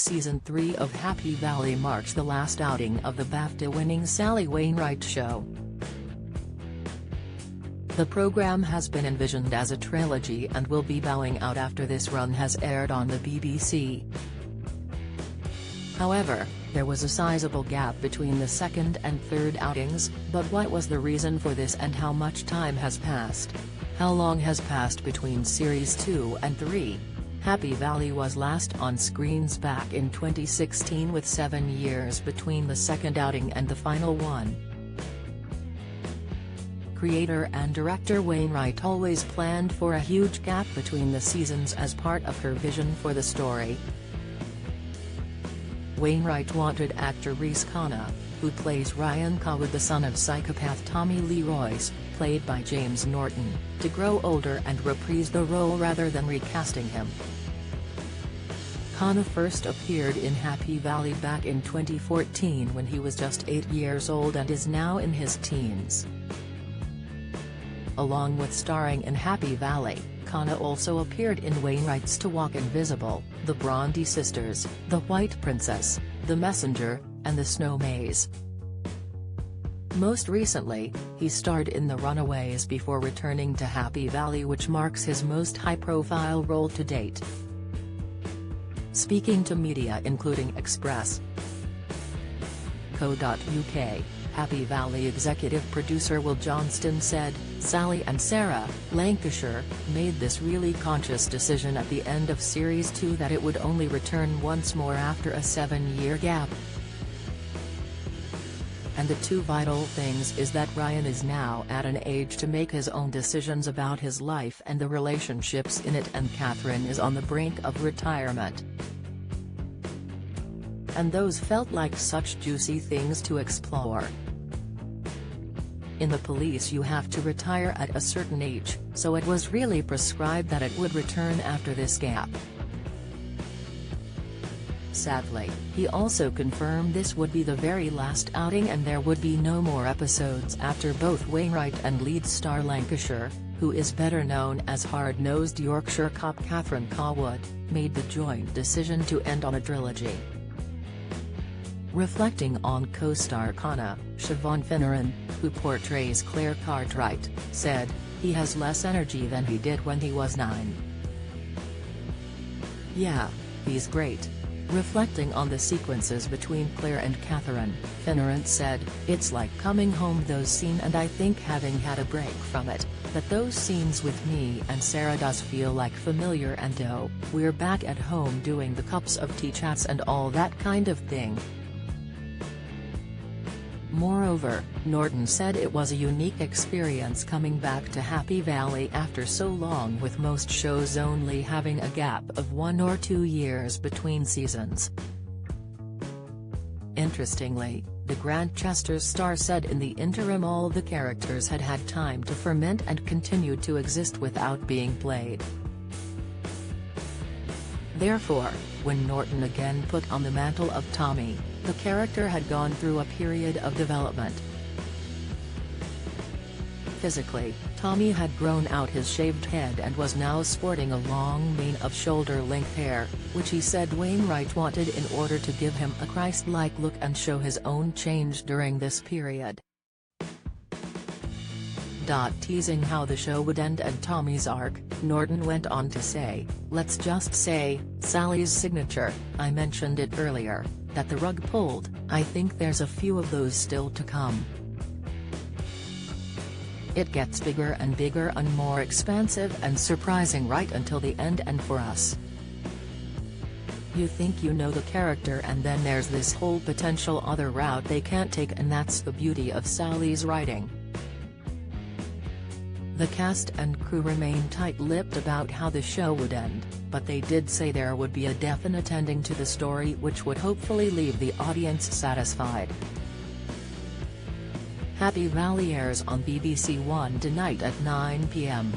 Season 3 of Happy Valley marks the last outing of the BAFTA-winning Sally Wainwright show. The program has been envisioned as a trilogy and will be bowing out after this run has aired on the BBC. However, there was a sizable gap between the second and third outings, but what was the reason for this and how much time has passed? How long has passed between Series 2 and 3? Happy Valley was last on screens back in 2016 with 7 years between the second outing and the final one. Creator and director Wainwright always planned for a huge gap between the seasons as part of her vision for the story. Wainwright wanted actor Reese Khanna, who plays Ryan Cawood, the son of psychopath Tommy Lee Royce, played by James Norton, to grow older and reprise the role rather than recasting him. Khanna first appeared in Happy Valley back in 2014 when he was just 8 years old and is now in his teens. Along with starring in Happy Valley, Khanna also appeared in Wainwright's To Walk Invisible, The Bronte Sisters, The White Princess, The Messenger, and The Snow Maze. Most recently, he starred in The Runaways before returning to Happy Valley, which marks his most high-profile role to date. Speaking to media including Express.co.uk, Happy Valley executive producer Will Johnston said, "Sally and Sarah, Lancashire, made this really conscious decision at the end of Series 2 that it would only return once more after a 7-year gap. And the two vital things is that Ryan is now at an age to make his own decisions about his life and the relationships in it, and Catherine is on the brink of retirement. And those felt like such juicy things to explore. In the police you have to retire at a certain age, so it was really prescribed that it would return after this gap." Sadly, he also confirmed this would be the very last outing and there would be no more episodes after both Wainwright and lead star Lancashire, who is better known as hard-nosed Yorkshire cop Catherine Cawood, made the joint decision to end on a trilogy. Reflecting on co-star Khanna, Siobhan Finneran, who portrays Claire Cartwright, said, "He has less energy than he did when he was 9. Yeah, he's great." Reflecting on the sequences between Claire and Catherine, Finneran said, "It's like coming home those scenes, and I think having had a break from it, that those scenes with me and Sarah does feel like familiar, and oh, we're back at home doing the cups of tea chats and all that kind of thing." Moreover, Norton said it was a unique experience coming back to Happy Valley after so long, with most shows only having a gap of 1 or 2 years between seasons. Interestingly, the Grantchester star said in the interim all the characters had had time to ferment and continued to exist without being played. Therefore, when Norton again put on the mantle of Tommy, the character had gone through a period of development. Physically, Tommy had grown out his shaved head and was now sporting a long mane of shoulder-length hair, which he said Wainwright wanted in order to give him a Christ-like look and show his own change during this period. Teasing how the show would end and Tommy's arc, Norton went on to say, "Let's just say, Sally's signature, I mentioned it earlier, that the rug pulled, I think there's a few of those still to come. It gets bigger and bigger and more expansive and surprising right until the end, and for us, you think you know the character and then there's this whole potential other route they can't take, and that's the beauty of Sally's writing." The cast and crew remained tight-lipped about how the show would end, but they did say there would be a definite ending to the story which would hopefully leave the audience satisfied. Happy Valley airs on BBC One tonight at 9 p.m.